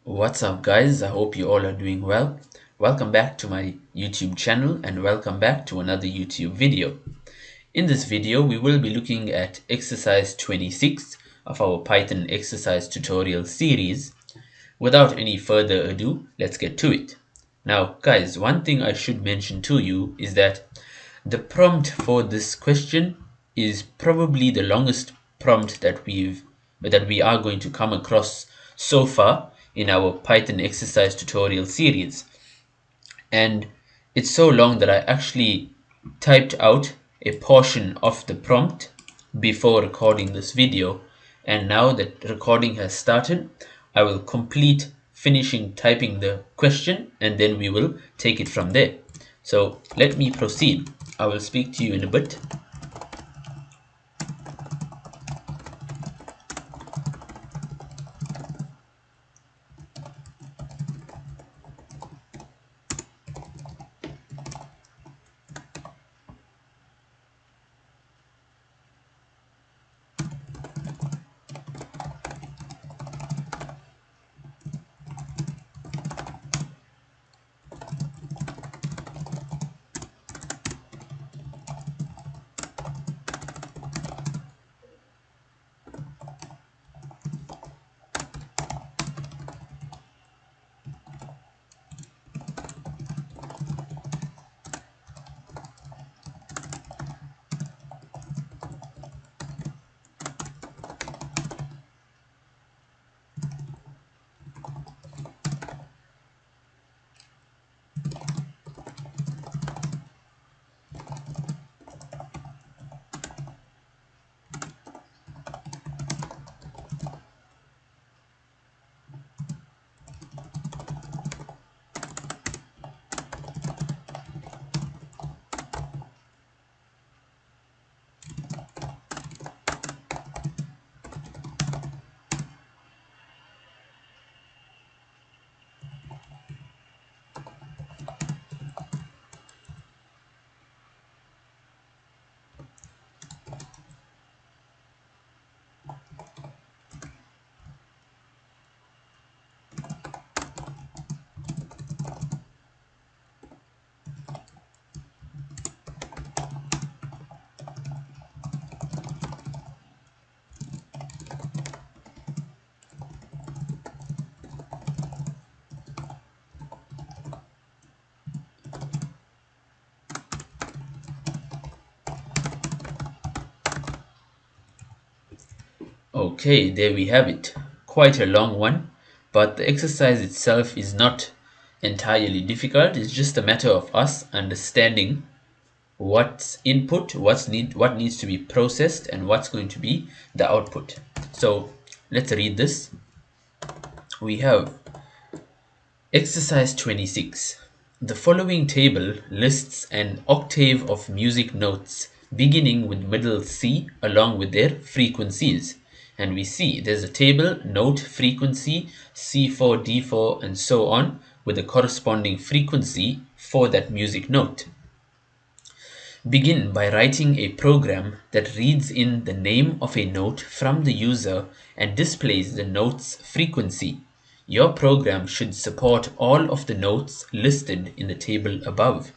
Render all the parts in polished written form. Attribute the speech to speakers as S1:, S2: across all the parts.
S1: What's up, guys? I hope you all are doing well. Welcome back to my YouTube channel and welcome back to another YouTube video. In this video, we will be looking at exercise 26 of our Python exercise tutorial series. Without any further ado, let's get to it. Now, guys, one thing I should mention to you is that the prompt for this question is probably the longest prompt that we are going to come across so far in our Python exercise tutorial series. And it's so long that I actually typed out a portion of the prompt before recording this video. And now that recording has started, I will complete finishing typing the question and then we will take it from there. So let me proceed. I will speak to you in a bit. Okay, there we have it. Quite a long one, but the exercise itself is not entirely difficult. It's just a matter of us understanding what's input, what needs to be processed, and what's going to be the output. So let's read this. We have exercise 26. The following table lists an octave of music notes beginning with middle C along with their frequencies. And we see there's a table, note frequency, C4, D4, and so on, with a corresponding frequency for that music note. Begin by writing a program that reads in the name of a note from the user and displays the note's frequency. Your program should support all of the notes listed in the table above.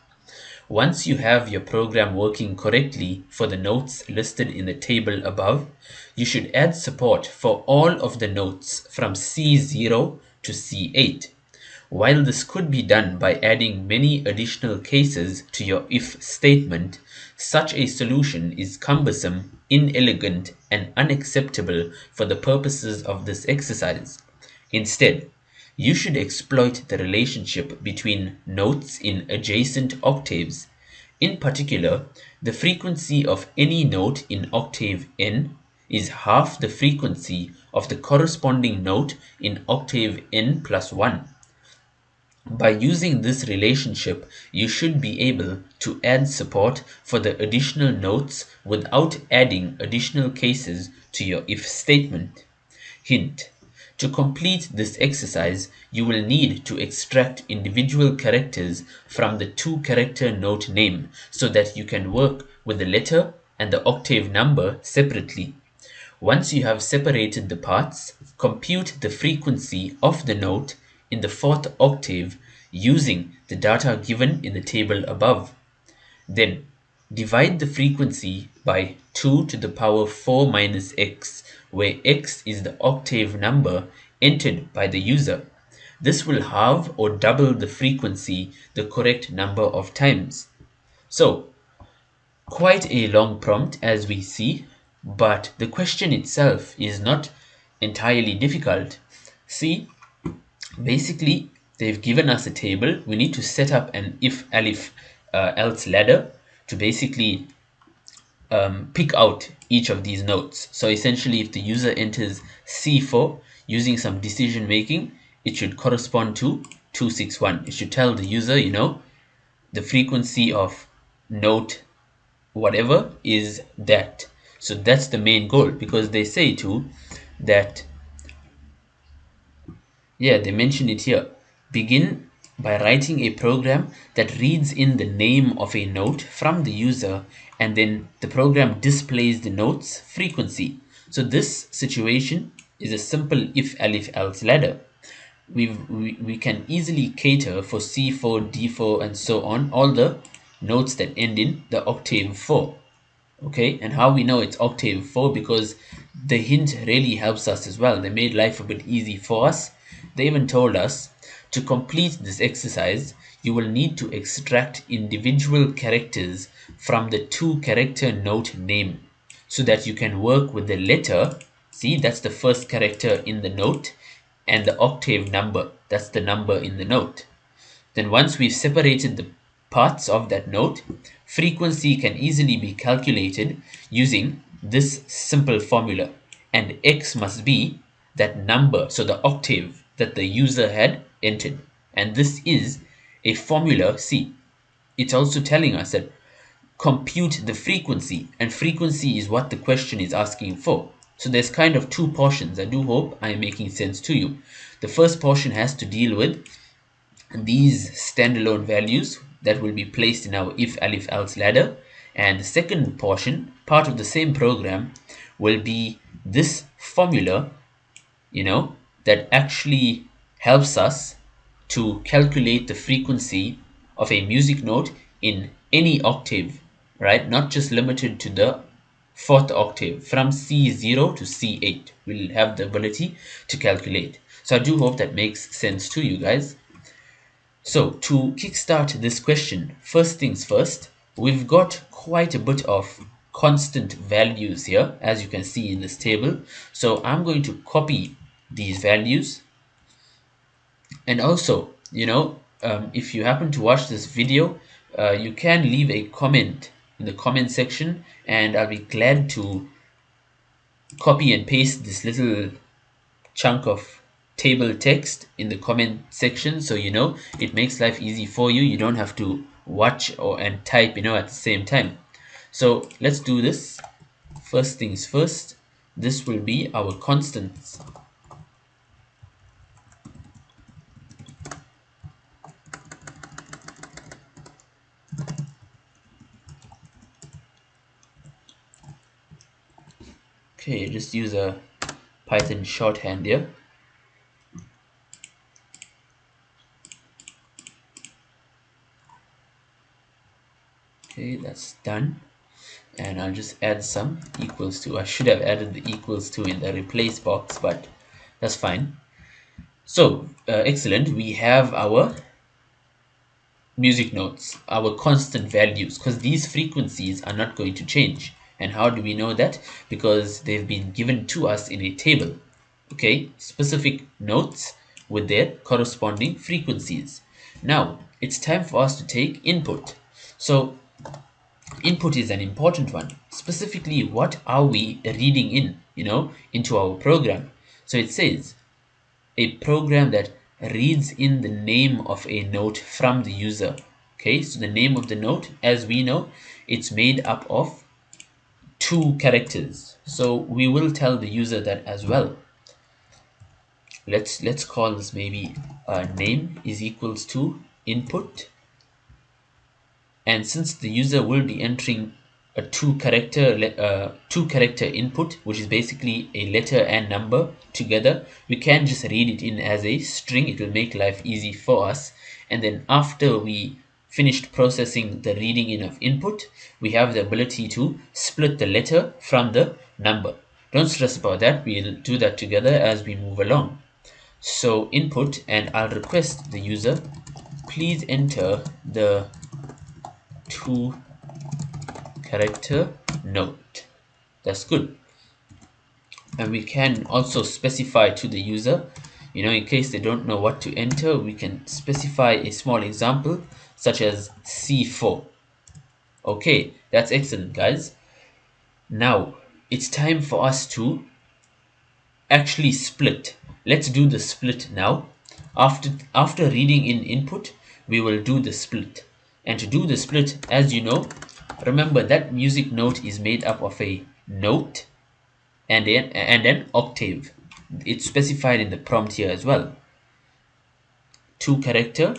S1: Once you have your program working correctly for the notes listed in the table above, you should add support for all of the notes from C0 to C8. While this could be done by adding many additional cases to your if statement, such a solution is cumbersome, inelegant, and unacceptable for the purposes of this exercise. Instead, you should exploit the relationship between notes in adjacent octaves. In particular, the frequency of any note in octave n is half the frequency of the corresponding note in octave n plus 1. By using this relationship, you should be able to add support for the additional notes without adding additional cases to your if statement. Hint: to complete this exercise, you will need to extract individual characters from the two-character note name so that you can work with the letter and the octave number separately. Once you have separated the parts, compute the frequency of the note in the fourth octave using the data given in the table above. Then divide the frequency by 2 to the power 4 minus x, where x is the octave number entered by the user. This will halve or double the frequency the correct number of times. So, quite a long prompt as we see, but the question itself is not entirely difficult. See, basically, they've given us a table. We need to set up an if alif else ladder to basically pick out each of these notes. So essentially, if the user enters C4 using some decision making, it should correspond to 261. It should tell the user, the frequency of note whatever is that. So that's the main goal, because they say too that, yeah, they mention it here. Begin by writing a program that reads in the name of a note from the user, and then the program displays the note's frequency. So this situation is a simple if alif else ladder. We can easily cater for C4, D4, and so on, all the notes that end in the octave 4. Okay, and how we know it's octave 4, because the hint really helps us as well. They made life a bit easy for us. They even told us to complete this exercise, you will need to extract individual characters from the two character note name so that you can work with the letter. See, that's the first character in the note, and the octave number, that's the number in the note. Then once we've separated the parts of that note, frequency can easily be calculated using this simple formula. And x must be that number, so the octave that the user had entered. And this is a formula C. It's also telling us that compute the frequency, and frequency is what the question is asking for. So there's kind of two portions. I do hope I'm making sense to you. The first portion has to deal with these standalone values that will be placed in our if alif else ladder, and the second portion, part of the same program, will be this formula, that actually helps us to calculate the frequency of a music note in any octave, right? Not just limited to the fourth octave. From C0 to C8 we'll have the ability to calculate. So I do hope that makes sense to you guys. So to kickstart this question, first things first, we've got quite a bit of constant values here, as you can see in this table. So I'm going to copy these values. And also, if you happen to watch this video, you can leave a comment in the comment section, and I'll be glad to copy and paste this little chunk of table text in the comment section, so it makes life easy for you. You don't have to watch and type at the same time. So let's do this. First things first, this will be our constants. Okay, just use a Python shorthand here. Okay, that's done. And I'll just add some equals to. I should have added the equals to in the replace box, but that's fine. So, excellent. We have our music notes, our constant values, because these frequencies are not going to change. And how do we know that? Because they've been given to us in a table. Okay, specific notes with their corresponding frequencies. Now, it's time for us to take input. So, input is an important one. Specifically, what are we reading into our program? So it says a program that reads in the name of a note from the user. Okay, so the name of the note, as we know, it's made up of two characters. So we will tell the user that as well. Let's call this maybe name is equals to input. And since the user will be entering a two character input, which is basically a letter and number together, we can just read it in as a string. It will make life easy for us. And then after we finished processing the reading in of input, we have the ability to split the letter from the number. Don't stress about that. We'll do that together as we move along. So input, and I'll request the user, please enter the two character note. That's good. And we can also specify to the user, in case they don't know what to enter, we can specify a small example such as C4. Okay, that's excellent, guys. Now it's time for us to actually split. Let's do the split now. After reading in input, we will do the split. And to do the split, as you know, remember that music note is made up of a note and an octave. It's specified in the prompt here as well. Two character,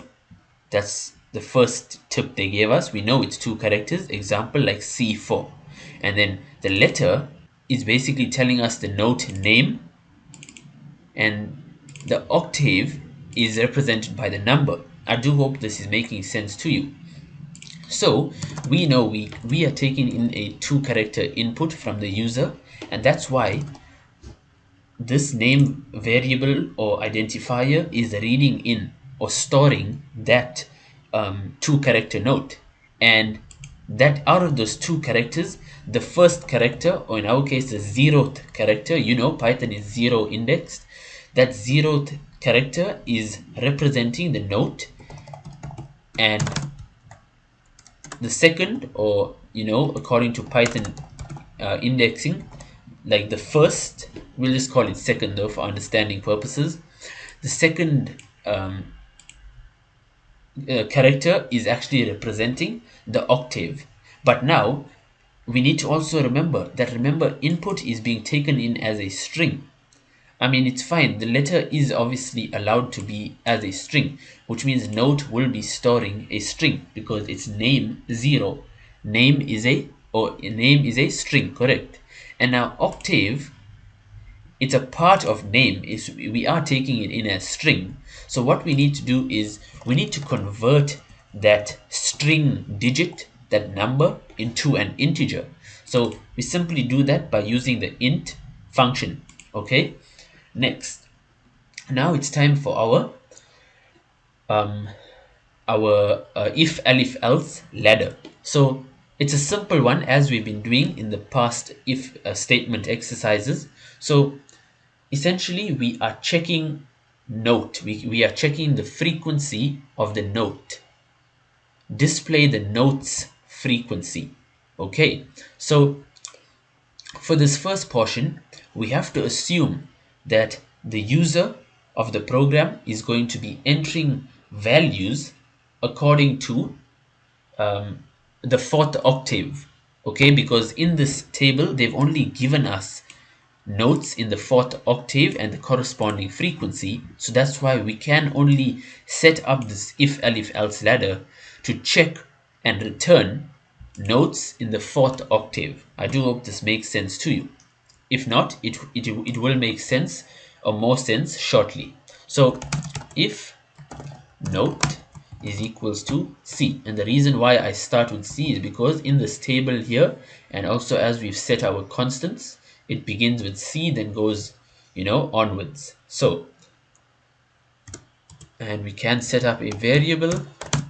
S1: that's the first tip they gave us. We know it's two characters, example like C4. And then the letter is basically telling us the note name, and the octave is represented by the number. I do hope this is making sense to you. So we know we are taking in a two character input from the user, and that's why this name variable or identifier is reading in or storing that two character note. And that out of those two characters, the first character, or in our case the zeroth character, Python is zero indexed, that zeroth character is representing the note, and the second, or according to Python indexing, like the first, we'll just call it second though for understanding purposes, the second character is actually representing the octave. But now we need to also remember input is being taken in as a string. I mean, it's fine, the letter is obviously allowed to be as a string, which means note will be storing a string because it's name 0. Name is a string, correct? And now octave, it's a part of name, is we are taking it in as string. So what we need to do is we need to convert that string digit, that number, into an integer. So we simply do that by using the int function. Okay, next, now it's time for our if elif else ladder. So it's a simple one, as we've been doing in the past if statement exercises. So essentially we are checking note, we are checking the frequency of the note. Display the note's frequency. Okay, so for this first portion, we have to assume that the user of the program is going to be entering values according to the fourth octave. Okay, because in this table they've only given us notes in the fourth octave and the corresponding frequency. So that's why we can only set up this if elif else ladder to check and return notes in the fourth octave. I do hope this makes sense to you. If not, it will make sense, or more sense, shortly. So if note is equals to C, and the reason why I start with C is because in this table here, and also as we've set our constants, it begins with C, then goes onwards. So, and we can set up a variable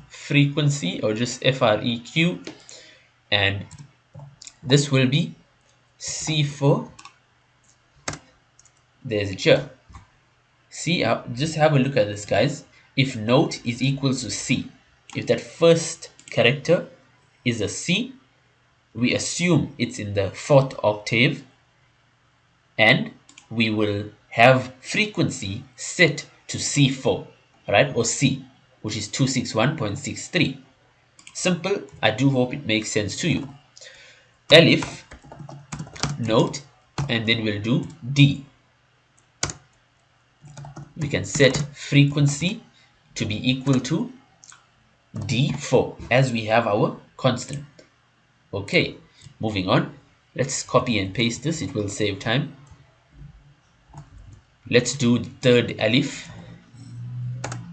S1: frequency, or just freq, and this will be C4. There's it here. See, just have a look at this, guys. If note is equals to C, if that first character is a C, we assume it's in the fourth octave, and we will have frequency set to C4, right, or C, which is 261.63. Simple. I do hope it makes sense to you. Elif note, and then we'll do D. We can set frequency to be equal to D4 as we have our constant. Okay, Moving on, let's copy and paste this, it will save time. Let's do the third alif,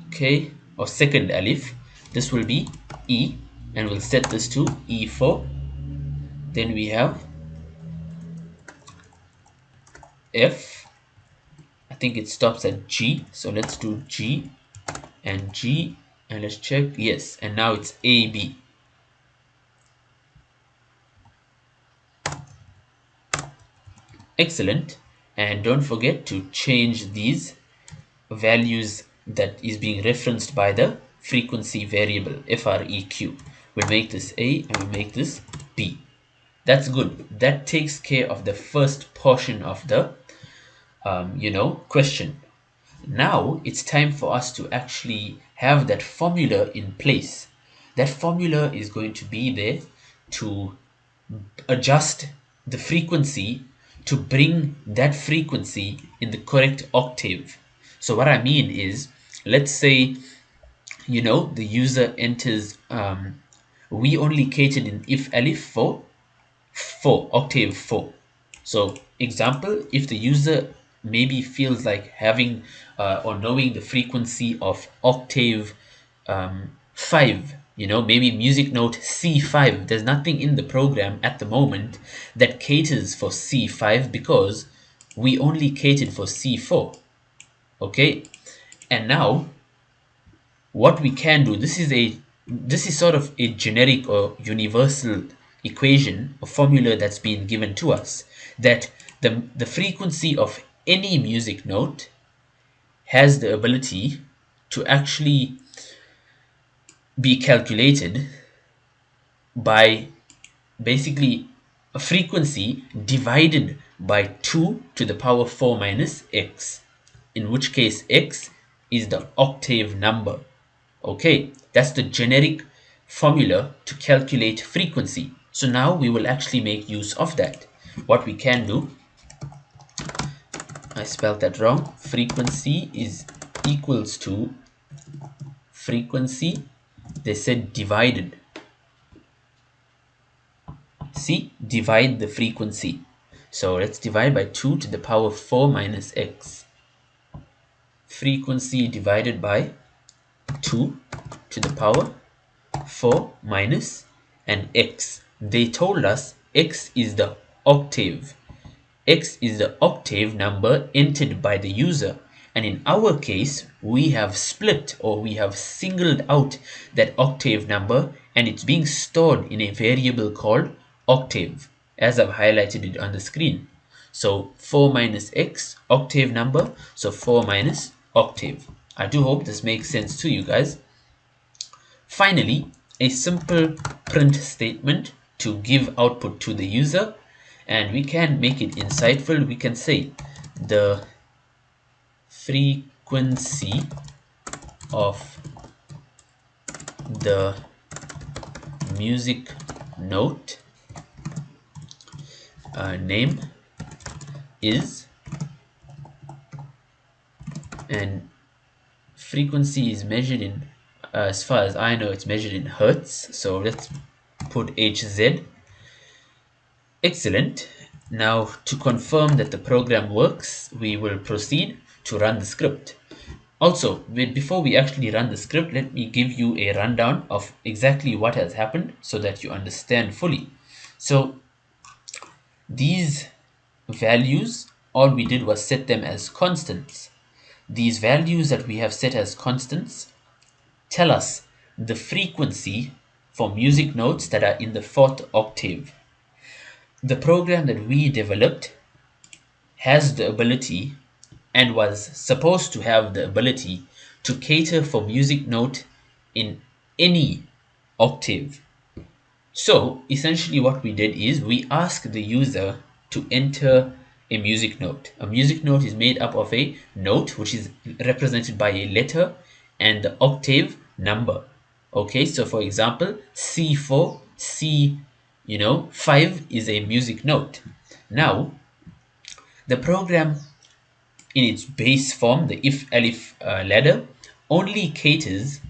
S1: okay, or second alif. This will be E, and we'll set this to E4. Then we have F. I think it stops at G, so let's do G and G, and let's check. Yes, and now it's AB. Excellent. And don't forget to change these values that is being referenced by the frequency variable FREQ. We'll make this A and we'll make this B. That's good. That takes care of the first portion of the question. Now it's time for us to actually have that formula in place. That formula is going to be there to adjust the frequency to bring that frequency in the correct octave. So what I mean is, let's say, the user enters, we only catered in if alif for 4, octave 4. So example, if the user maybe feels like having or knowing the frequency of octave 5, maybe music note C5, there's nothing in the program at the moment that caters for C5 because we only catered for C4. Okay, and now what we can do, this is sort of a generic or universal equation, a formula that's been given to us, that the frequency of any music note has the ability to actually be calculated by basically a frequency divided by 2 to the power 4 minus x, in which case x is the octave number. Okay, that's the generic formula to calculate frequency. So now we will actually make use of that. What we can do, I spelled that wrong. Frequency is equals to frequency, they said divided. See, divide the frequency. So let's divide by 2 to the power 4 minus x. Frequency divided by 2 to the power 4 minus and x. They told us x is the octave. X is the octave number entered by the user. And in our case, we have split, or we have singled out that octave number, and it's being stored in a variable called octave, as I've highlighted it on the screen. So 4 minus x, octave number, so 4 minus octave. I do hope this makes sense to you guys. Finally, a simple print statement to give output to the user, and we can make it insightful. We can say the frequency of the music note name is, and frequency is measured in, as far as I know, it's measured in hertz, so let's put Hz. Excellent. Now, to confirm that the program works, we will proceed to run the script. Also, before we actually run the script, let me give you a rundown of exactly what has happened so that you understand fully. So these values, all we did was set them as constants. These values that we have set as constants tell us the frequency for music notes that are in the 4th octave. The program that we developed has the ability, and was supposed to have the ability, to cater for music note in any octave. So essentially what we did is we asked the user to enter a music note. A music note is made up of a note which is represented by a letter and the octave number. Okay, so for example, C4, C5 is a music note. Now, the program in its base form, the if alif ladder, only caters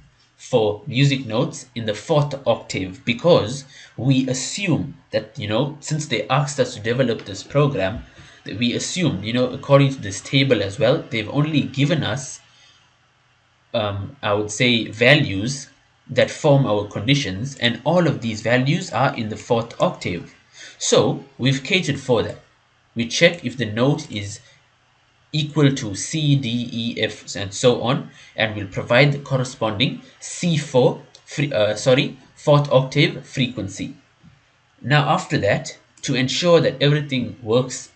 S1: for music notes in the fourth octave, because we assume that, since they asked us to develop this program, that we assume, according to this table as well, they've only given us, I would say, values that form our conditions, and all of these values are in the fourth octave. So we've catered for that. We check if the note is equal to C, D, E, F, and so on, and we'll provide the corresponding C4, fourth octave frequency. Now, after that, to ensure that everything works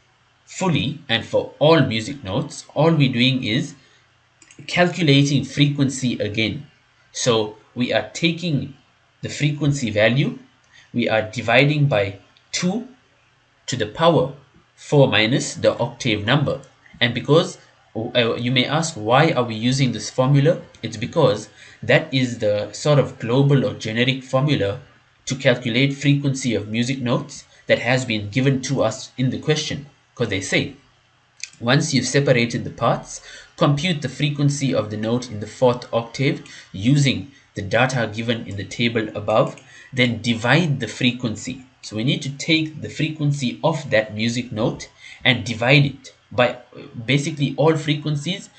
S1: fully and for all music notes, all we're doing is calculating frequency again. So we are taking the frequency value, we are dividing by 2 to the power 4 minus the octave number. And because you may ask, why are we using this formula? It's because that is the sort of global or generic formula to calculate frequency of music notes that has been given to us in the question. Because they say, once you've separated the parts, compute the frequency of the note in the fourth octave using the data given in the table above, then divide the frequency. So we need to take the frequency of that music note and divide it by basically all frequencies.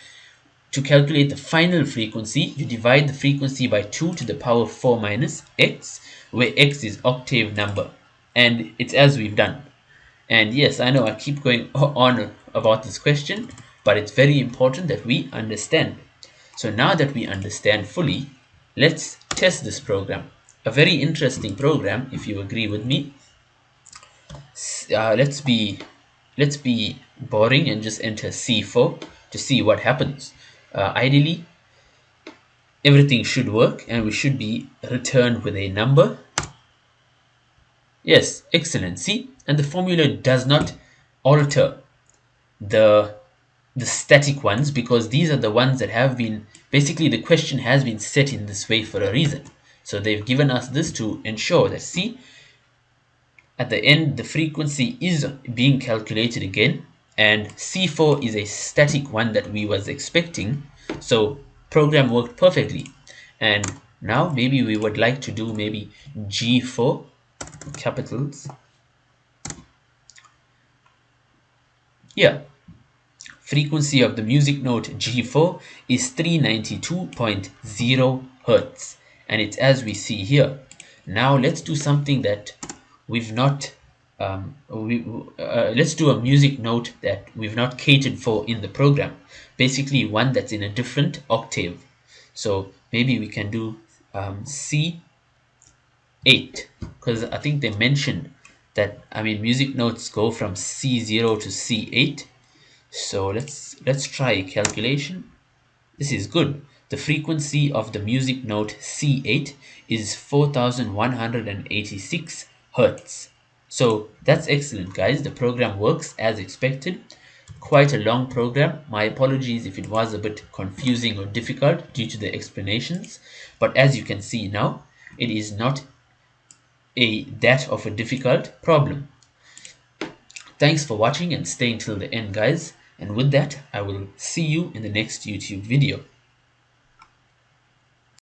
S1: To calculate the final frequency, you divide the frequency by 2 to the power 4 minus x, where x is octave number. And it's as we've done. And yes, I know I keep going on about this question, but it's very important that we understand. So now that we understand fully, let's test this program. A very interesting program, if you agree with me. Let's be boring and just enter C4 to see what happens. Ideally, everything should work and we should be returned with a number. Yes, excellent. See, and the formula does not alter the static ones, because these are the ones that have been, basically the question has been set in this way for a reason. So they've given us this to ensure that, see, at the end the frequency is being calculated again, and C4 is a static one that we was expecting. So program worked perfectly. And now maybe we would like to do maybe G4 capitals. Yeah, frequency of the music note G4 is 392.0 Hertz, and it's as we see here. Now let's do something that we've not let's do a music note that we've not catered for in the program, basically one that's in a different octave. So maybe we can do C8, because I think they mentioned that, music notes go from C0 to C8. So let's try a calculation. This is good. The frequency of the music note C8 is 4186 Hertz. So that's excellent, guys. The program works as expected. Quite a long program. My apologies if it was a bit confusing or difficult due to the explanations. But as you can see now, it is not that of a difficult problem. Thanks for watching and staying till the end, guys. And with that, I will see you in the next YouTube video.